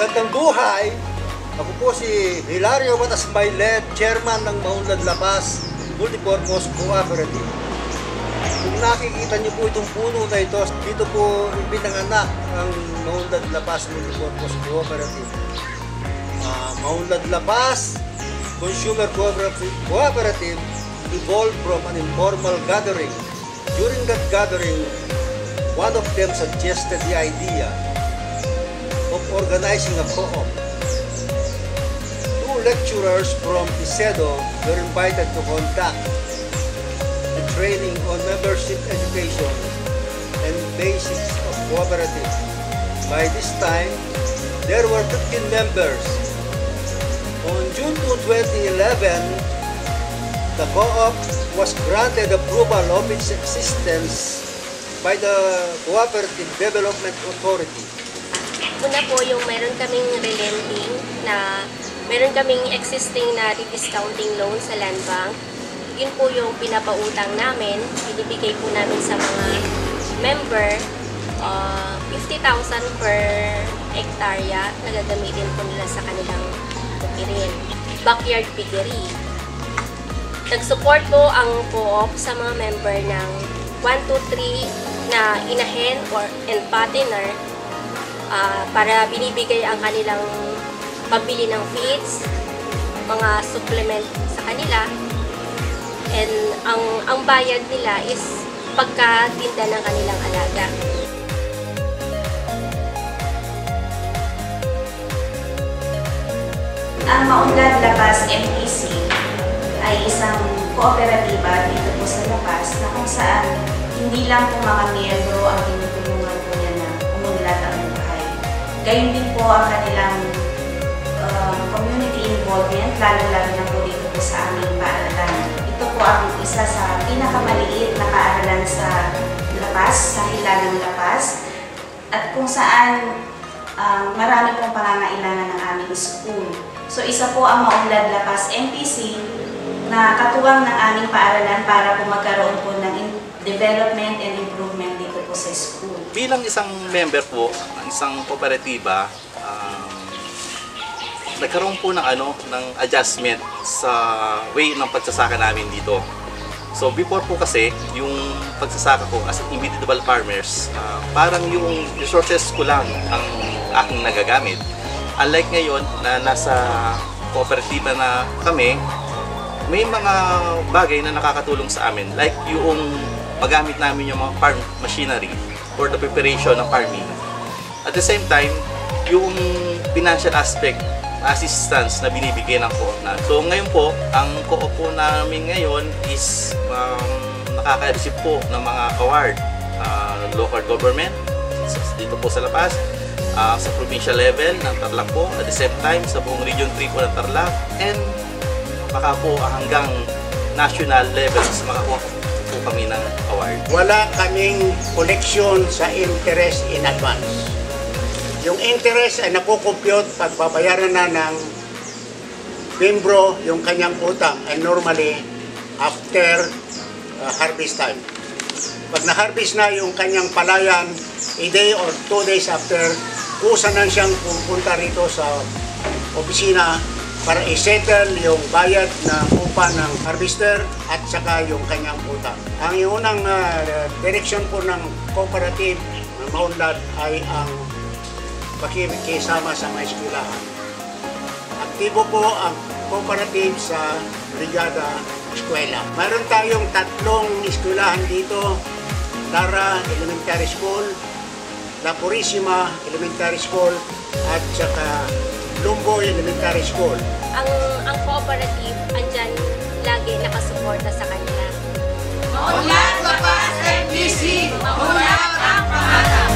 Magandang buhay! Ako po si Hilario Batasmaylet, Chairman ng Maunlad La Paz Multipurpose Cooperative. Kung nakikita niyo po itong puno na ito, dito po pinanganak ang Maunlad La Paz Multipurpose Cooperative. Maunlad La Paz Consumer Cooperative evolved from an informal gathering. During that gathering, one of them suggested the idea of organizing a co-op. Two lecturers from ISEDO were invited to conduct the training on membership education and basics of cooperative. By this time, there were 15 members. On June 2, 2011, the co-op was granted approval of its existence by the Cooperative Development Authority. Una po yung meron kaming relenting na meron kaming existing na discounting loan sa land bank. Yun po yung pinapautang namin. Binibigay po namin sa mga member 50,000 per hektarya na gagamitin po nila sa kanilang tukirin. Backyard piggery. Nag-support po ang co-op sa mga member ng 1, 2, 3 na inahen and patiner para binibigay ang kanilang pambili ng feeds, mga supplement sa kanila, and ang bayad nila is pagkatinda ng kanilang alaga. Ang Maunlad La Paz MPC ay isang kooperatiba dito po sa La Paz na kung saan hindi lang po mga miyembro ang tinutulungan po niya na umunlad ang buhay. Gayun din po ang kanilang community involvement, lalo-lalo na po dito po sa aming paaralan. Ito po ang isa sa pinakamaliit na paaralan sa La Paz, sa Hilagang La Paz, at kung saan marami pong pangangailangan ng aming school. So isa po ang Maunlad La Paz MPC na katuwang ng aming paaralan para po magkaroon po ng development and improvement dito po sa school. Bilang isang member po, isang kooperatiba, nagkaroon po ng adjustment sa way ng pagsasaka namin dito. So before po kasi, yung pagsasaka ko as individual farmers, parang yung resources ko lang ang aking nagagamit. Unlike ngayon na nasa kooperatiba na kami, may mga bagay na nakakatulong sa amin. Like yung magamit namin yung mga farm machinery for the preparation ng farming. At the same time, yung financial aspect, assistance na binibigay ng co-op na. So ngayon po, ang co-op po namin ngayon is nakaka-receive po ng mga award, local government dito po sa La Paz, sa provincial level ng Tarlac po, at the same time sa buong Region 3 po ng Tarlac, and baka po hanggang national level sa makakuha po kami ng award. Wala kaming collection sa interest in advance. Yung interest ay nakukompute pag babayaran na ng membro yung kanyang utang, and normally after harvest time. Pag na-harvest na yung kanyang palayan, a day or 2 days after, kusa na siyang pupunta rito sa opisina para i-settle yung bayad na upa ng harvester at saka yung kanyang utang. Ang unang direction po ng cooperative ng Maunlad ay ang pakikisama sa mga eskwelahan. Aktibo po ang cooperative sa Brigada Eskwela. Mayroon tayong 3 eskwelahan dito: Lara Elementary School, La Purisima Elementary School, at saka Lumboy Elementary School. Ang cooperative andyan lagi nakasuporta sa kanila. Maunlad La Paz MPC, maunlad ang pangarap!